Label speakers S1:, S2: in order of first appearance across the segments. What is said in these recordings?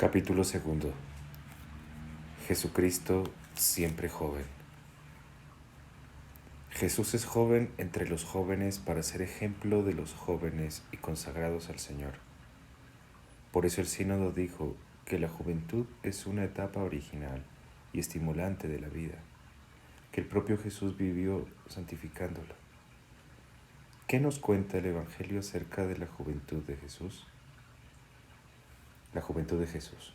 S1: Capítulo segundo. Jesucristo siempre joven. Jesús es joven entre los jóvenes para ser ejemplo de los jóvenes y consagrados al Señor. Por eso el sínodo dijo que la juventud es una etapa original y estimulante de la vida, que el propio Jesús vivió santificándolo. ¿Qué nos cuenta el Evangelio acerca de la juventud de Jesús? La juventud de Jesús.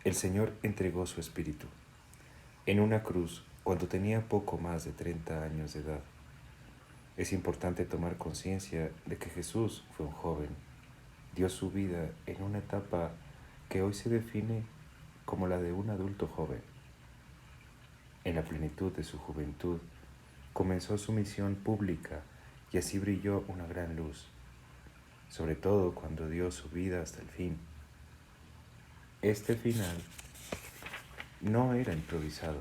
S1: El Señor entregó su espíritu en una cruz cuando tenía poco más de 30 años de edad. Es importante tomar conciencia de que Jesús fue un joven, dio su vida en una etapa que hoy se define como la de un adulto joven. En la plenitud de su juventud, comenzó su misión pública y así brilló una gran luz, sobre todo cuando dio su vida hasta el fin. Este final no era improvisado,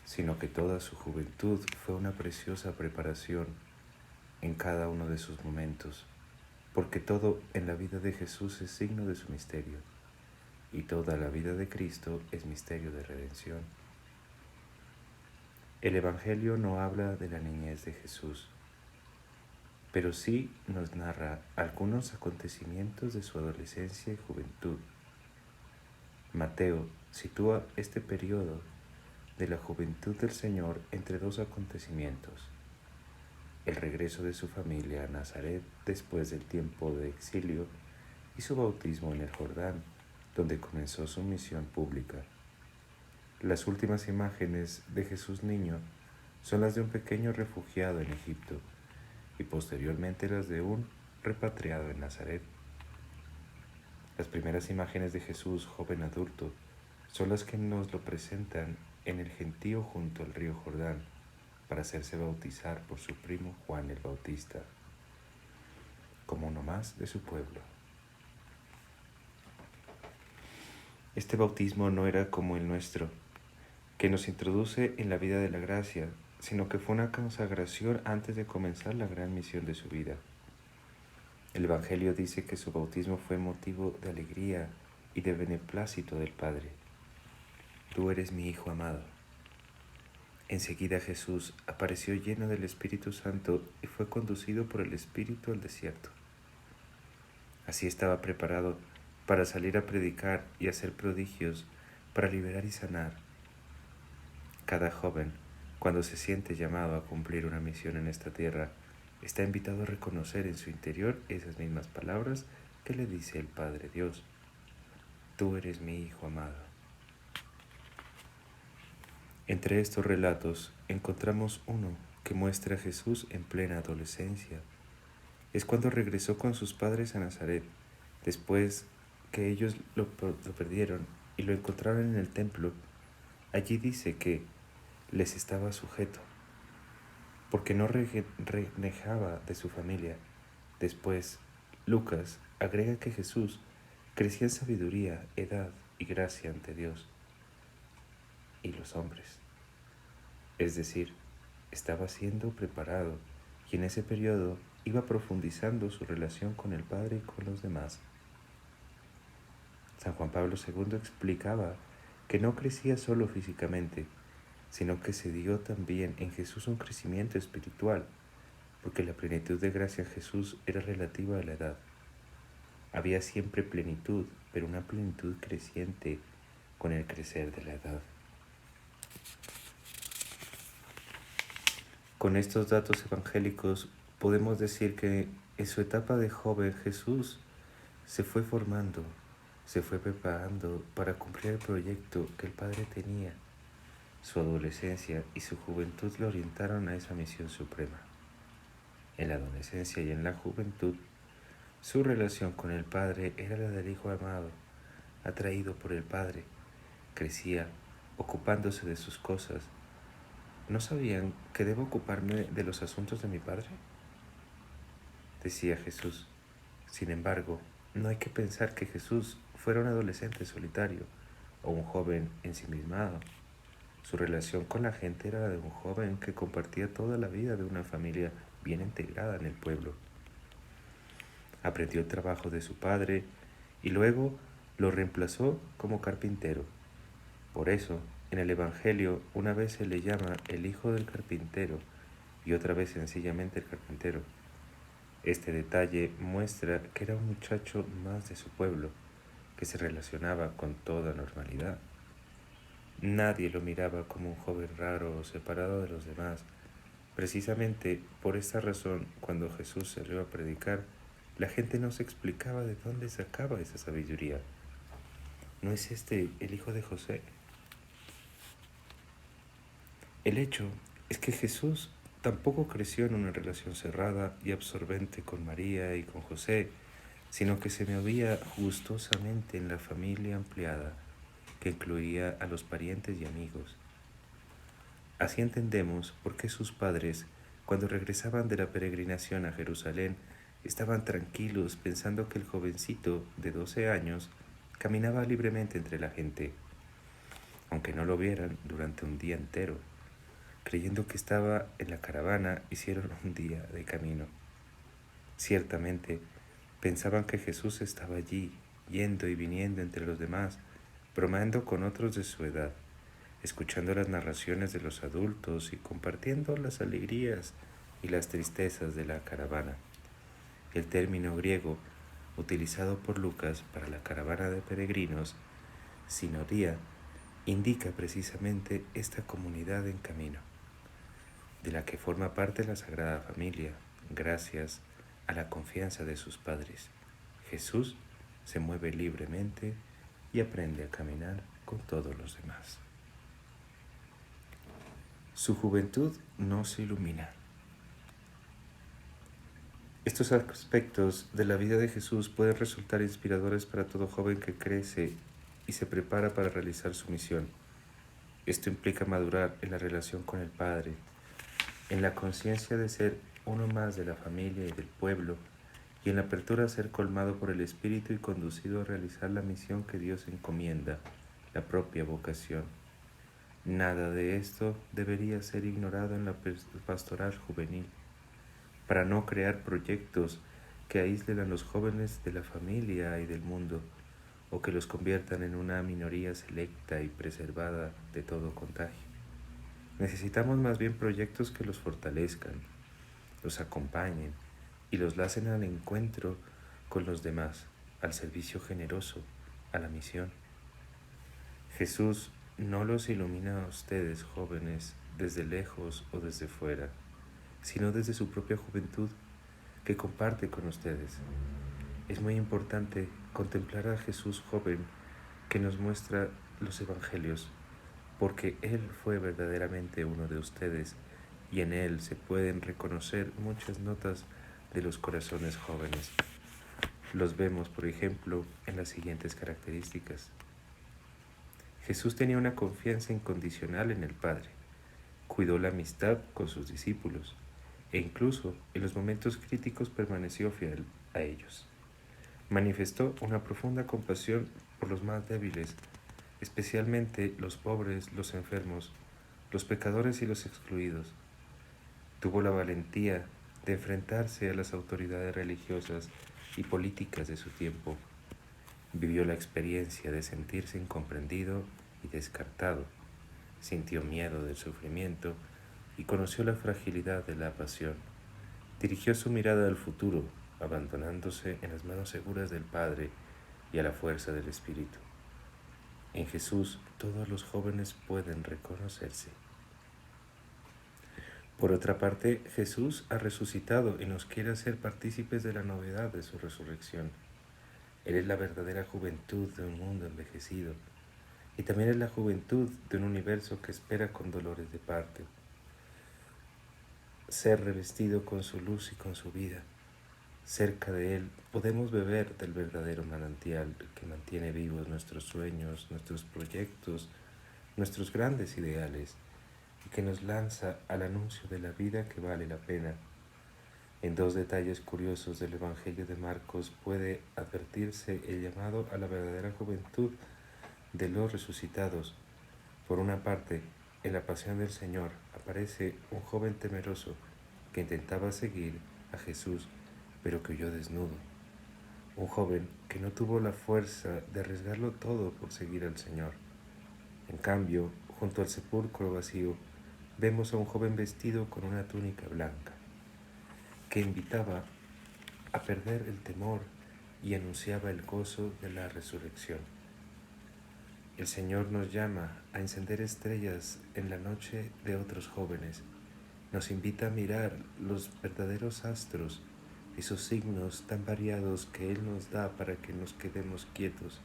S1: sino que toda su juventud fue una preciosa preparación en cada uno de sus momentos, porque todo en la vida de Jesús es signo de su misterio, y toda la vida de Cristo es misterio de redención. El Evangelio no habla de la niñez de Jesús, pero sí nos narra algunos acontecimientos de su adolescencia y juventud. Mateo sitúa este periodo de la juventud del Señor entre dos acontecimientos: el regreso de su familia a Nazaret después del tiempo de exilio y su bautismo en el Jordán, donde comenzó su misión pública. Las últimas imágenes de Jesús niño son las de un pequeño refugiado en Egipto y posteriormente las de un repatriado en Nazaret. Las primeras imágenes de Jesús joven adulto son las que nos lo presentan en el gentío junto al río Jordán para hacerse bautizar por su primo Juan el Bautista, como uno más de su pueblo. Este bautismo no era como el nuestro, que nos introduce en la vida de la gracia, sino que fue una consagración antes de comenzar la gran misión de su vida. El Evangelio dice que su bautismo fue motivo de alegría y de beneplácito del Padre. Tú eres mi Hijo amado. Enseguida Jesús apareció lleno del Espíritu Santo y fue conducido por el Espíritu al desierto. Así estaba preparado para salir a predicar y hacer prodigios, para liberar y sanar. Cada joven, cuando se siente llamado a cumplir una misión en esta tierra, está invitado a reconocer en su interior esas mismas palabras que le dice el Padre Dios: Tú eres mi Hijo amado. Entre estos relatos encontramos uno que muestra a Jesús en plena adolescencia. Es cuando regresó con sus padres a Nazaret, después que ellos lo perdieron y lo encontraron en el templo. Allí dice que les estaba sujeto, porque no renegaba de su familia. Después, Lucas agrega que Jesús crecía en sabiduría, edad y gracia ante Dios y los hombres. Es decir, estaba siendo preparado y en ese periodo iba profundizando su relación con el Padre y con los demás. San Juan Pablo II explicaba que no crecía solo físicamente, sino que se dio también en Jesús un crecimiento espiritual, porque la plenitud de gracia en Jesús era relativa a la edad. Había siempre plenitud, pero una plenitud creciente con el crecer de la edad. Con estos datos evangélicos podemos decir que en su etapa de joven Jesús se fue formando, se fue preparando para cumplir el proyecto que el Padre tenía. Su adolescencia y su juventud lo orientaron a esa misión suprema. En la adolescencia y en la juventud, su relación con el Padre era la del Hijo amado, atraído por el Padre. Crecía ocupándose de sus cosas. ¿No sabían que debo ocuparme de los asuntos de mi Padre?, decía Jesús. Sin embargo, no hay que pensar que Jesús fuera un adolescente solitario o un joven ensimismado. Su relación con la gente era la de un joven que compartía toda la vida de una familia bien integrada en el pueblo. Aprendió el trabajo de su padre y luego lo reemplazó como carpintero. Por eso, en el Evangelio una vez se le llama el hijo del carpintero y otra vez sencillamente el carpintero. Este detalle muestra que era un muchacho más de su pueblo, que se relacionaba con toda normalidad. Nadie lo miraba como un joven raro o separado de los demás. Precisamente por esta razón, cuando Jesús salió a predicar, la gente no se explicaba de dónde sacaba esa sabiduría. ¿No es este el hijo de José? El hecho es que Jesús tampoco creció en una relación cerrada y absorbente con María y con José, sino que se movía gustosamente en la familia ampliada, que incluía a los parientes y amigos. Así entendemos por qué sus padres, cuando regresaban de la peregrinación a Jerusalén, estaban tranquilos pensando que el jovencito de 12 años caminaba libremente entre la gente, aunque no lo vieran durante un día entero. Creyendo que estaba en la caravana, hicieron un día de camino. Ciertamente, pensaban que Jesús estaba allí, yendo y viniendo entre los demás, bromeando con otros de su edad, escuchando las narraciones de los adultos y compartiendo las alegrías y las tristezas de la caravana. El término griego utilizado por Lucas para la caravana de peregrinos, sinodía, indica precisamente esta comunidad en camino, de la que forma parte la Sagrada Familia, gracias a la confianza de sus padres. Jesús se mueve libremente y aprende a caminar con todos los demás. Su juventud no se ilumina. Estos aspectos de la vida de Jesús pueden resultar inspiradores para todo joven que crece y se prepara para realizar su misión. Esto implica madurar en la relación con el Padre, en la conciencia de ser uno más de la familia y del pueblo, y en la apertura a ser colmado por el Espíritu y conducido a realizar la misión que Dios encomienda, la propia vocación. Nada de esto debería ser ignorado en la pastoral juvenil, para no crear proyectos que aíslen a los jóvenes de la familia y del mundo, o que los conviertan en una minoría selecta y preservada de todo contagio. Necesitamos más bien proyectos que los fortalezcan, los acompañen y los lacen al encuentro con los demás, al servicio generoso, a la misión. Jesús no los ilumina a ustedes, jóvenes, desde lejos o desde fuera, sino desde su propia juventud que comparte con ustedes. Es muy importante contemplar a Jesús joven que nos muestra los evangelios, porque Él fue verdaderamente uno de ustedes y en Él se pueden reconocer muchas notas de los corazones jóvenes. Los vemos, por ejemplo, en las siguientes características. Jesús tenía una confianza incondicional en el Padre, cuidó la amistad con sus discípulos e incluso en los momentos críticos permaneció fiel a ellos. Manifestó una profunda compasión por los más débiles, especialmente los pobres, los enfermos, los pecadores y los excluidos. Tuvo la valentía de enfrentarse a las autoridades religiosas y políticas de su tiempo. Vivió la experiencia de sentirse incomprendido y descartado. Sintió miedo del sufrimiento y conoció la fragilidad de la pasión. Dirigió su mirada al futuro, abandonándose en las manos seguras del Padre y a la fuerza del Espíritu. En Jesús todos los jóvenes pueden reconocerse. Por otra parte, Jesús ha resucitado y nos quiere hacer partícipes de la novedad de su resurrección. Él es la verdadera juventud de un mundo envejecido y también es la juventud de un universo que espera con dolores de parto ser revestido con su luz y con su vida. Cerca de Él podemos beber del verdadero manantial que mantiene vivos nuestros sueños, nuestros proyectos, nuestros grandes ideales y que nos lanza al anuncio de la vida que vale la pena. En dos detalles curiosos del Evangelio de Marcos puede advertirse el llamado a la verdadera juventud de los resucitados. Por una parte, en la pasión del Señor aparece un joven temeroso que intentaba seguir a Jesús, pero que huyó desnudo. Un joven que no tuvo la fuerza de arriesgarlo todo por seguir al Señor. En cambio, junto al sepulcro vacío, vemos a un joven vestido con una túnica blanca, que invitaba a perder el temor y anunciaba el gozo de la resurrección. El Señor nos llama a encender estrellas en la noche de otros jóvenes. Nos invita a mirar los verdaderos astros, esos signos tan variados que Él nos da para que nos quedemos quietos,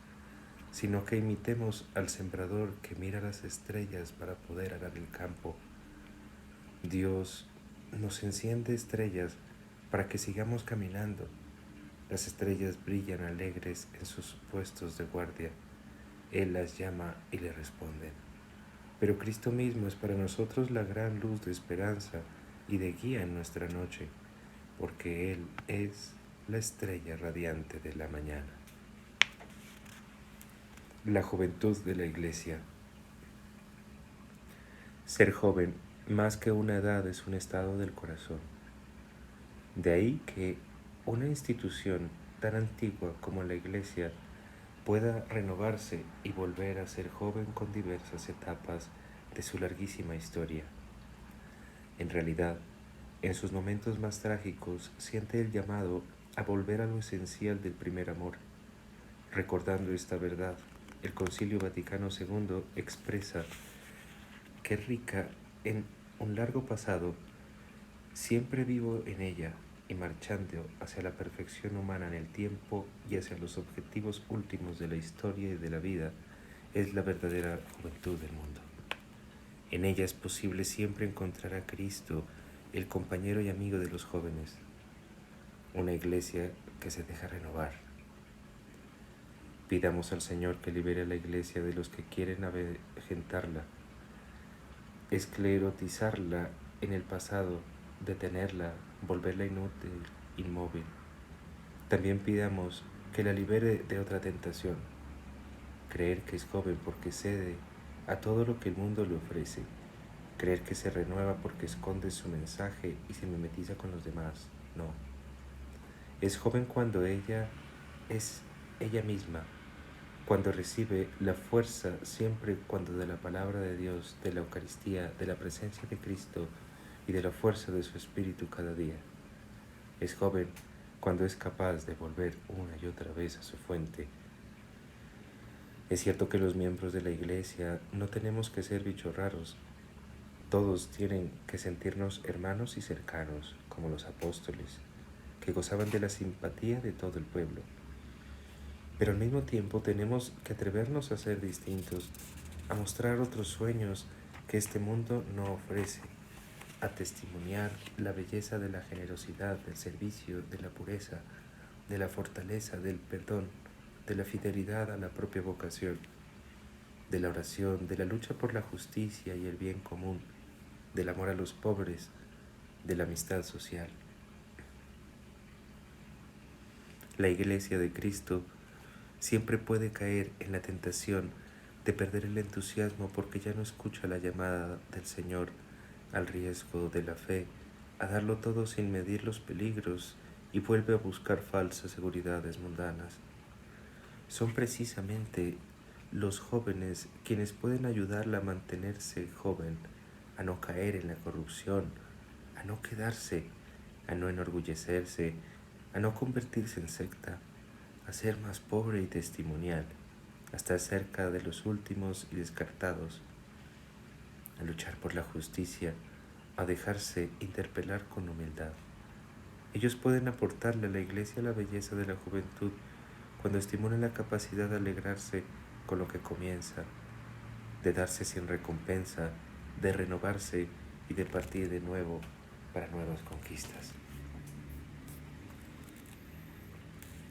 S1: sino que imitemos al sembrador que mira las estrellas para poder arar el campo. Dios nos enciende estrellas para que sigamos caminando. Las estrellas brillan alegres en sus puestos de guardia. Él las llama y le responden. Pero Cristo mismo es para nosotros la gran luz de esperanza y de guía en nuestra noche, porque Él es la estrella radiante de la mañana. La juventud de la Iglesia. Ser joven, más que una edad, es un estado del corazón. De ahí que una institución tan antigua como la Iglesia pueda renovarse y volver a ser joven con diversas etapas de su larguísima historia. En realidad, en sus momentos más trágicos, siente el llamado a volver a lo esencial del primer amor. Recordando esta verdad, el Concilio Vaticano II expresa que rica en un largo pasado, siempre vivo en ella y marchando hacia la perfección humana en el tiempo y hacia los objetivos últimos de la historia y de la vida, es la verdadera juventud del mundo. En ella es posible siempre encontrar a Cristo, el compañero y amigo de los jóvenes, una iglesia que se deja renovar. Pidamos al Señor que libere a la iglesia de los que quieren avejentarla, esclerotizarla en el pasado, detenerla, volverla inútil, inmóvil. También pidamos que la libere de otra tentación, creer que es joven porque cede a todo lo que el mundo le ofrece, creer que se renueva porque esconde su mensaje y se mimetiza con los demás. No. Es joven cuando ella es ella misma, cuando recibe la fuerza siempre cuando de la palabra de Dios, de la Eucaristía, de la presencia de Cristo y de la fuerza de su Espíritu cada día. Es joven cuando es capaz de volver una y otra vez a su fuente. Es cierto que los miembros de la Iglesia no tenemos que ser bichos raros. Todos tienen que sentirnos hermanos y cercanos, como los apóstoles, que gozaban de la simpatía de todo el pueblo. Pero al mismo tiempo tenemos que atrevernos a ser distintos, a mostrar otros sueños que este mundo no ofrece, a testimoniar la belleza de la generosidad, del servicio, de la pureza, de la fortaleza, del perdón, de la fidelidad a la propia vocación, de la oración, de la lucha por la justicia y el bien común, del amor a los pobres, de la amistad social. La Iglesia de Cristo siempre puede caer en la tentación de perder el entusiasmo porque ya no escucha la llamada del Señor al riesgo de la fe, a darlo todo sin medir los peligros y vuelve a buscar falsas seguridades mundanas. Son precisamente los jóvenes quienes pueden ayudarla a mantenerse joven, a no caer en la corrupción, a no quedarse, a no enorgullecerse, a no convertirse en secta, a ser más pobre y testimonial, a estar cerca de los últimos y descartados, a luchar por la justicia, a dejarse interpelar con humildad. Ellos pueden aportarle a la Iglesia la belleza de la juventud cuando estimulan la capacidad de alegrarse con lo que comienza, de darse sin recompensa, de renovarse y de partir de nuevo para nuevas conquistas.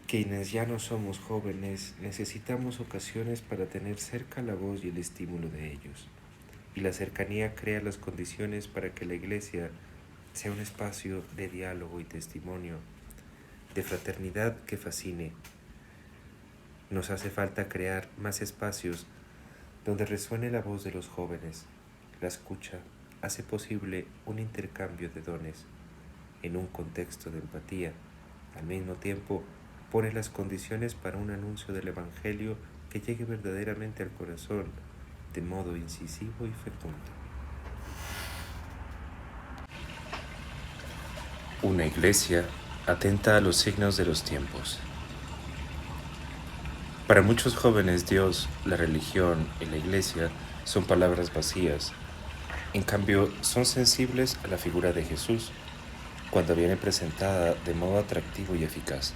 S1: Quienes ya no somos jóvenes necesitamos ocasiones para tener cerca la voz y el estímulo de ellos. Y la cercanía crea las condiciones para que la Iglesia sea un espacio de diálogo y testimonio, de fraternidad que fascine. Nos hace falta crear más espacios donde resuene la voz de los jóvenes. La escucha hace posible un intercambio de dones en un contexto de empatía. Al mismo tiempo, pone las condiciones para un anuncio del Evangelio que llegue verdaderamente al corazón, de modo incisivo y fecundo. Una iglesia atenta a los signos de los tiempos. Para muchos jóvenes, Dios, la religión y la iglesia son palabras vacías. En cambio, son sensibles a la figura de Jesús, cuando viene presentada de modo atractivo y eficaz.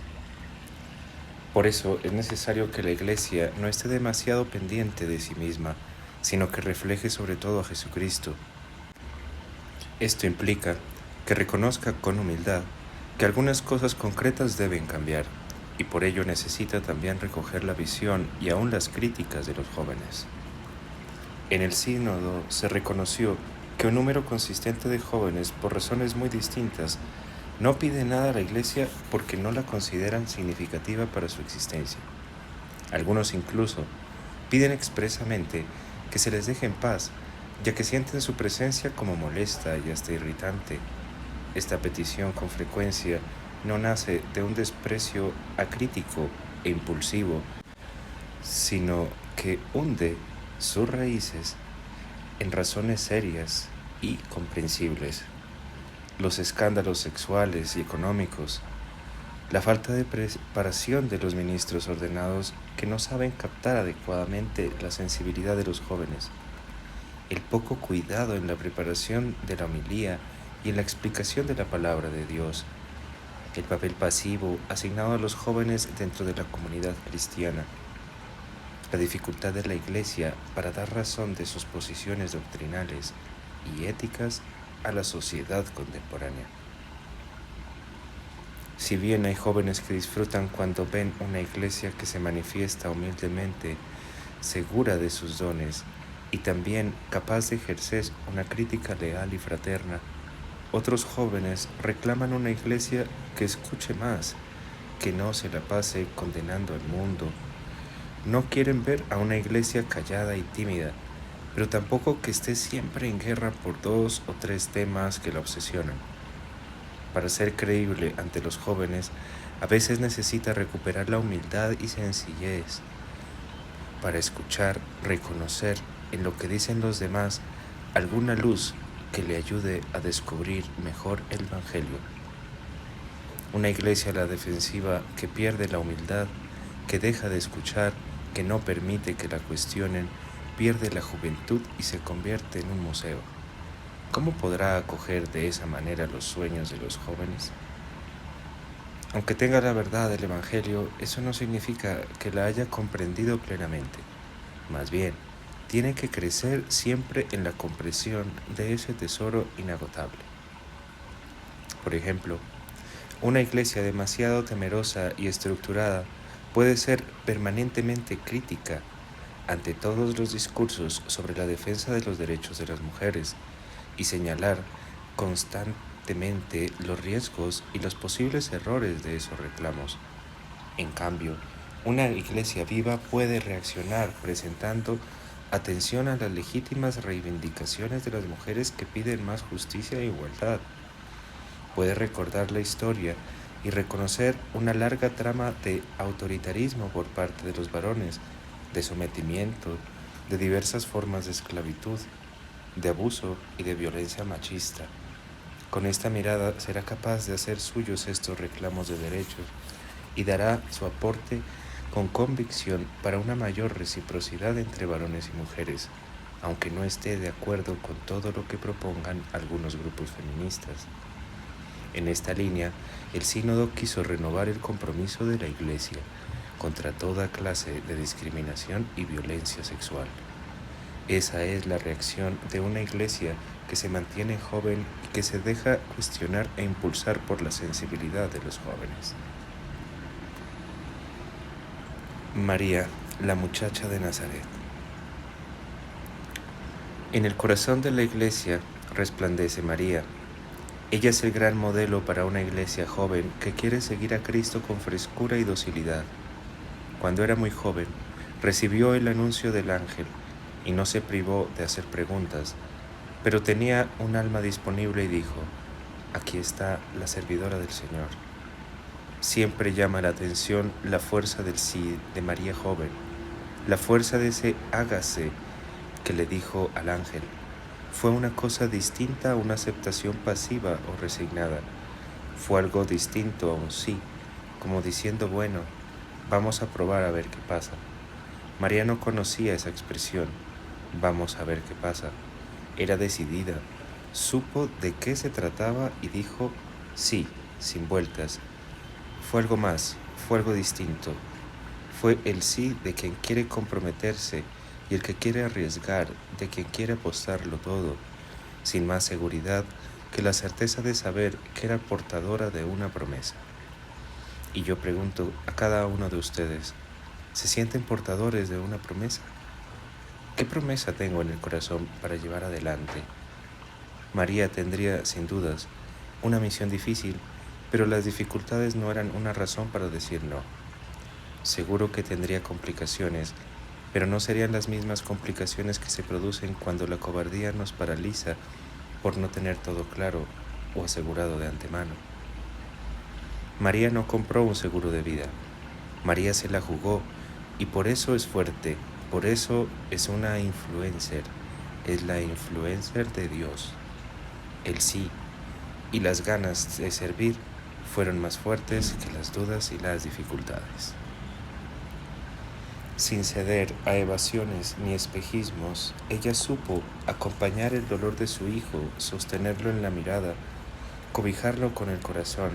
S1: Por eso es necesario que la iglesia no esté demasiado pendiente de sí misma, sino que refleje sobre todo a Jesucristo. Esto implica que reconozca con humildad que algunas cosas concretas deben cambiar, y por ello necesita también recoger la visión y aún las críticas de los jóvenes. En el sínodo se reconoció que un número consistente de jóvenes, por razones muy distintas, no pide nada a la Iglesia porque no la consideran significativa para su existencia. Algunos incluso piden expresamente que se les deje en paz, ya que sienten su presencia como molesta y hasta irritante. Esta petición con frecuencia no nace de un desprecio acrítico e impulsivo, sino que hunde sus raíces en razones serias y comprensibles. Los escándalos sexuales y económicos, la falta de preparación de los ministros ordenados que no saben captar adecuadamente la sensibilidad de los jóvenes, el poco cuidado en la preparación de la homilía y en la explicación de la palabra de Dios, el papel pasivo asignado a los jóvenes dentro de la comunidad cristiana, la dificultad de la Iglesia para dar razón de sus posiciones doctrinales y éticas a la sociedad contemporánea. Si bien hay jóvenes que disfrutan cuando ven una iglesia que se manifiesta humildemente, segura de sus dones y también capaz de ejercer una crítica leal y fraterna, otros jóvenes reclaman una iglesia que escuche más, que no se la pase condenando al mundo. No quieren ver a una iglesia callada y tímida, pero tampoco que esté siempre en guerra por 2 o 3 temas que la obsesionan. Para ser creíble ante los jóvenes, a veces necesita recuperar la humildad y sencillez, para escuchar, reconocer en lo que dicen los demás alguna luz que le ayude a descubrir mejor el Evangelio. Una iglesia a la defensiva que pierde la humildad, que deja de escuchar, que no permite que la cuestionen, pierde la juventud y se convierte en un museo. ¿Cómo podrá acoger de esa manera los sueños de los jóvenes? Aunque tenga la verdad del Evangelio, eso no significa que la haya comprendido plenamente. Más bien, tiene que crecer siempre en la comprensión de ese tesoro inagotable. Por ejemplo, una iglesia demasiado temerosa y estructurada puede ser permanentemente crítica ante todos los discursos sobre la defensa de los derechos de las mujeres y señalar constantemente los riesgos y los posibles errores de esos reclamos. En cambio, una iglesia viva puede reaccionar presentando atención a las legítimas reivindicaciones de las mujeres que piden más justicia e igualdad. Puede recordar la historia y reconocer una larga trama de autoritarismo por parte de los varones, de sometimiento, de diversas formas de esclavitud, de abuso y de violencia machista. Con esta mirada será capaz de hacer suyos estos reclamos de derechos y dará su aporte con convicción para una mayor reciprocidad entre varones y mujeres, aunque no esté de acuerdo con todo lo que propongan algunos grupos feministas. En esta línea, el sínodo quiso renovar el compromiso de la Iglesia contra toda clase de discriminación y violencia sexual. Esa es la reacción de una iglesia que se mantiene joven y que se deja cuestionar e impulsar por la sensibilidad de los jóvenes. María, la muchacha de Nazaret. En el corazón de la iglesia resplandece María. Ella es el gran modelo para una iglesia joven que quiere seguir a Cristo con frescura y docilidad. Cuando era muy joven, recibió el anuncio del ángel y no se privó de hacer preguntas, pero tenía un alma disponible y dijo: aquí está la servidora del Señor. Siempre llama la atención la fuerza del sí de María joven, la fuerza de ese hágase que le dijo al ángel. Fue una cosa distinta a una aceptación pasiva o resignada. Fue algo distinto a un sí, como diciendo, bueno, vamos a probar a ver qué pasa. María no conocía esa expresión, vamos a ver qué pasa. Era decidida, supo de qué se trataba y dijo sí, sin vueltas. Fue algo más, fue algo distinto. Fue el sí de quien quiere comprometerse y el que quiere arriesgar, de quien quiere apostarlo todo, sin más seguridad que la certeza de saber que era portadora de una promesa. Y yo pregunto a cada uno de ustedes, ¿se sienten portadores de una promesa? ¿Qué promesa tengo en el corazón para llevar adelante? María tendría, sin dudas, una misión difícil, pero las dificultades no eran una razón para decir no. Seguro que tendría complicaciones, pero no serían las mismas complicaciones que se producen cuando la cobardía nos paraliza por no tener todo claro o asegurado de antemano. María no compró un seguro de vida. María se la jugó y por eso es fuerte, por eso es una influencer, es la influencer de Dios. El sí y las ganas de servir fueron más fuertes que las dudas y las dificultades. Sin ceder a evasiones ni espejismos, ella supo acompañar el dolor de su hijo, sostenerlo en la mirada, cobijarlo con el corazón,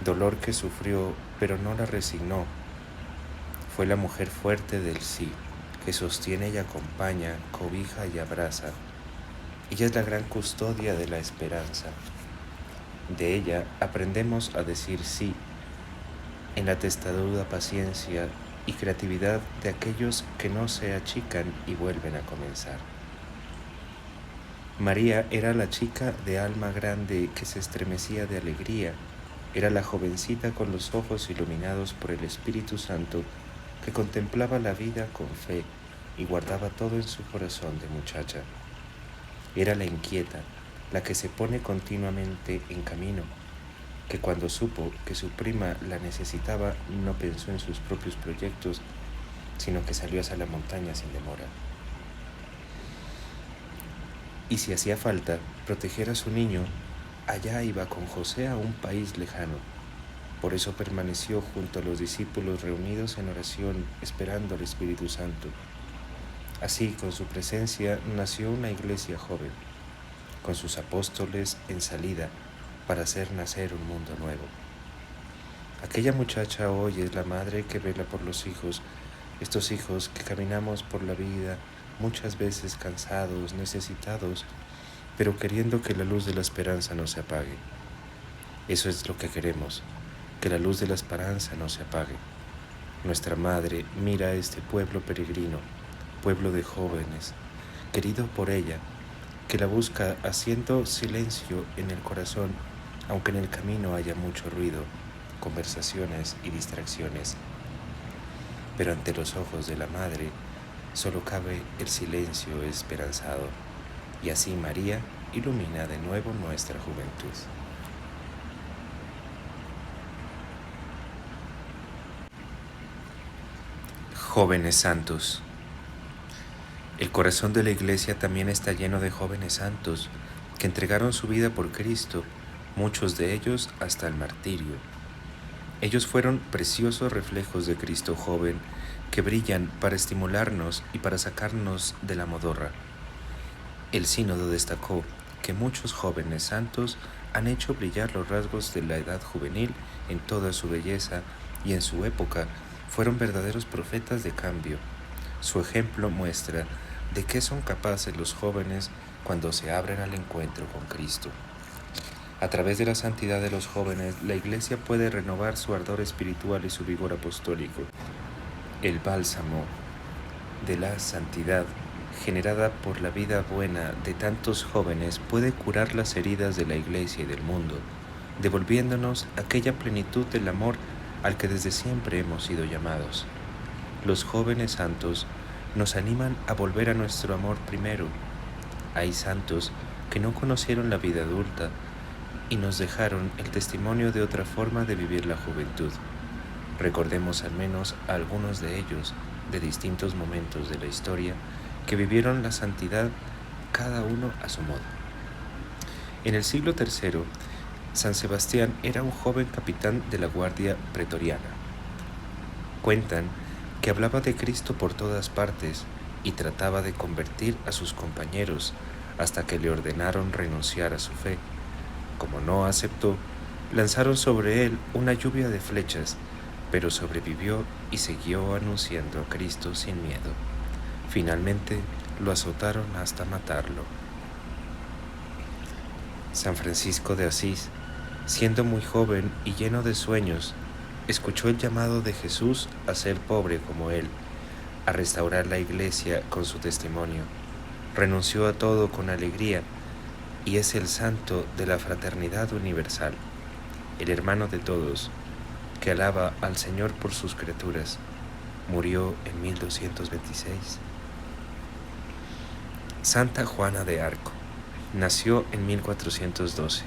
S1: dolor que sufrió pero no la resignó. Fue la mujer fuerte del sí, que sostiene y acompaña, cobija y abraza. Ella es la gran custodia de la esperanza. De ella aprendemos a decir sí, en la testaruda paciencia y creatividad de aquellos que no se achican y vuelven a comenzar. María era la chica de alma grande que se estremecía de alegría, era la jovencita con los ojos iluminados por el Espíritu Santo que contemplaba la vida con fe y guardaba todo en su corazón de muchacha. Era la inquieta, la que se pone continuamente en camino, que cuando supo que su prima la necesitaba no pensó en sus propios proyectos, sino que salió hacia la montaña sin demora. Y si hacía falta proteger a su niño, allá iba con José a un país lejano. Por eso permaneció junto a los discípulos reunidos en oración, esperando al Espíritu Santo. Así, con su presencia, nació una iglesia joven, con sus apóstoles en salida, para hacer nacer un mundo nuevo. Aquella muchacha hoy es la madre que vela por los hijos, estos hijos que caminamos por la vida muchas veces cansados, necesitados, pero queriendo que la luz de la esperanza no se apague. Eso es lo que queremos, que la luz de la esperanza no se apague. Nuestra madre mira a este pueblo peregrino, pueblo de jóvenes, querido por ella, que la busca haciendo silencio en el corazón, aunque en el camino haya mucho ruido, conversaciones y distracciones. Pero ante los ojos de la Madre solo cabe el silencio esperanzado, y así María ilumina de nuevo nuestra juventud. Jóvenes santos. El corazón de la Iglesia también está lleno de jóvenes santos que entregaron su vida por Cristo, muchos de ellos hasta el martirio. Ellos fueron preciosos reflejos de Cristo joven que brillan para estimularnos y para sacarnos de la modorra. El sínodo destacó que muchos jóvenes santos han hecho brillar los rasgos de la edad juvenil en toda su belleza y en su época fueron verdaderos profetas de cambio. Su ejemplo muestra de qué son capaces los jóvenes cuando se abren al encuentro con Cristo. A través de la santidad de los jóvenes, la Iglesia puede renovar su ardor espiritual y su vigor apostólico. El bálsamo de la santidad, generada por la vida buena de tantos jóvenes, puede curar las heridas de la Iglesia y del mundo, devolviéndonos aquella plenitud del amor al que desde siempre hemos sido llamados. Los jóvenes santos nos animan a volver a nuestro amor primero. Hay santos que no conocieron la vida adulta y nos dejaron el testimonio de otra forma de vivir la juventud. Recordemos al menos a algunos de ellos de distintos momentos de la historia que vivieron la santidad cada uno a su modo. En el siglo III, San Sebastián era un joven capitán de la Guardia Pretoriana. Cuentan que hablaba de Cristo por todas partes y trataba de convertir a sus compañeros hasta que le ordenaron renunciar a su fe. Como no aceptó, lanzaron sobre él una lluvia de flechas, pero sobrevivió y siguió anunciando a Cristo sin miedo. Finalmente lo azotaron hasta matarlo. San Francisco de Asís, siendo muy joven y lleno de sueños, escuchó el llamado de Jesús a ser pobre como él, a restaurar la iglesia con su testimonio. Renunció a todo con alegría y es el santo de la fraternidad universal, el hermano de todos, que alaba al Señor por sus criaturas. Murió en 1226. Santa Juana de Arco nació en 1412.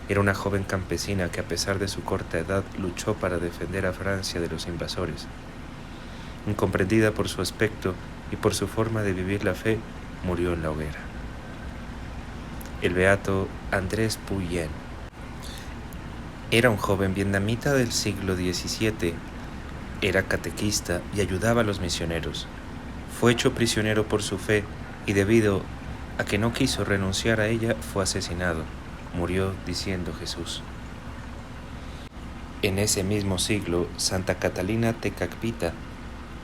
S1: Era una joven campesina que a pesar de su corta edad luchó para defender a Francia de los invasores. Incomprendida por su aspecto y por su forma de vivir la fe, murió en la hoguera. El beato Andrés Puyen era un joven vietnamita del siglo XVII. Era catequista y ayudaba a los misioneros. Fue hecho prisionero por su fe y debido a que no quiso renunciar a ella, fue asesinado. Murió diciendo Jesús. En ese mismo siglo, Santa Catalina Tecacpita,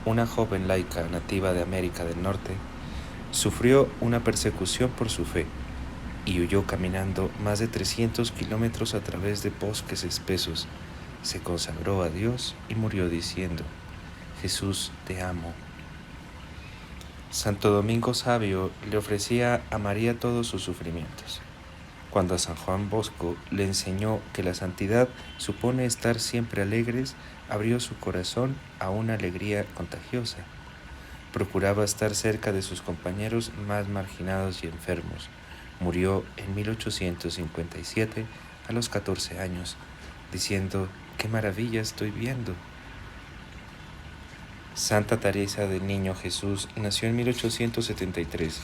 S1: una joven laica nativa de América del Norte, sufrió una persecución por su fe y huyó caminando más de 300 kilómetros a través de bosques espesos. Se consagró a Dios y murió diciendo: Jesús, te amo. Santo Domingo Sabio le ofrecía a María todos sus sufrimientos. Cuando a San Juan Bosco le enseñó que la santidad supone estar siempre alegres, abrió su corazón a una alegría contagiosa. Procuraba estar cerca de sus compañeros más marginados y enfermos. Murió en 1857 a los 14 años, diciendo: ¡qué maravilla estoy viendo! Santa Teresa del Niño Jesús nació en 1873.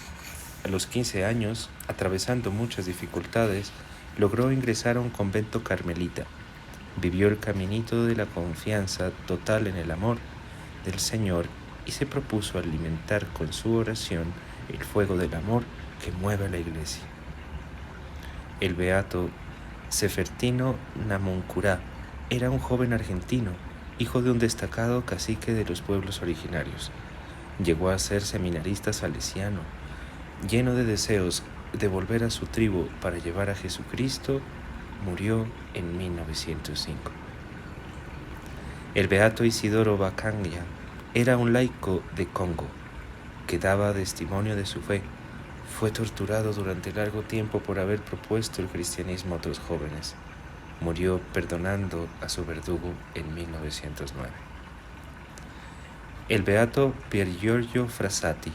S1: A los 15 años, atravesando muchas dificultades, logró ingresar a un convento carmelita. Vivió el caminito de la confianza total en el amor del Señor y se propuso alimentar con su oración el fuego del amor que mueve a la Iglesia. El beato Sefertino Namuncurá era un joven argentino, hijo de un destacado cacique de los pueblos originarios. Llegó a ser seminarista salesiano. Lleno de deseos de volver a su tribu para llevar a Jesucristo, murió en 1905. El beato Isidoro Bacaglia era un laico de Congo que daba testimonio de su fe. Fue torturado durante largo tiempo por haber propuesto el cristianismo a otros jóvenes. Murió perdonando a su verdugo en 1909. El beato Pier Giorgio Frassati,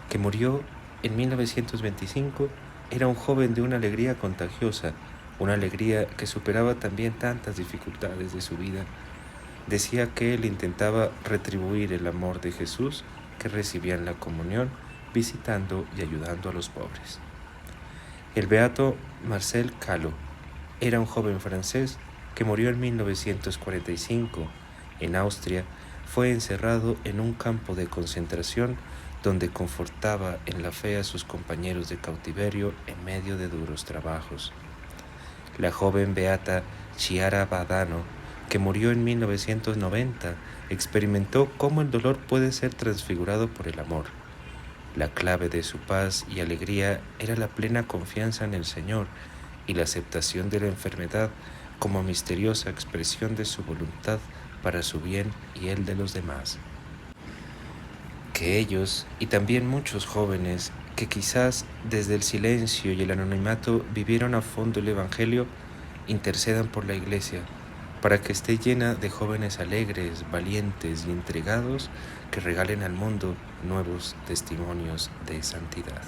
S1: que murió en 1925, era un joven de una alegría contagiosa, una alegría que superaba también tantas dificultades de su vida. Decía que él intentaba retribuir el amor de Jesús que recibía en la comunión, visitando y ayudando a los pobres. El beato Marcel Calo era un joven francés que murió en 1945. En Austria fue encerrado en un campo de concentración donde confortaba en la fe a sus compañeros de cautiverio en medio de duros trabajos. La joven beata Chiara Badano, que murió en 1990, experimentó cómo el dolor puede ser transfigurado por el amor. La clave de su paz y alegría era la plena confianza en el Señor y la aceptación de la enfermedad como misteriosa expresión de su voluntad para su bien y el de los demás. Que ellos, y también muchos jóvenes que quizás desde el silencio y el anonimato vivieron a fondo el Evangelio, intercedan por la Iglesia, para que esté llena de jóvenes alegres, valientes y entregados que regalen al mundo nuevos testimonios de santidad.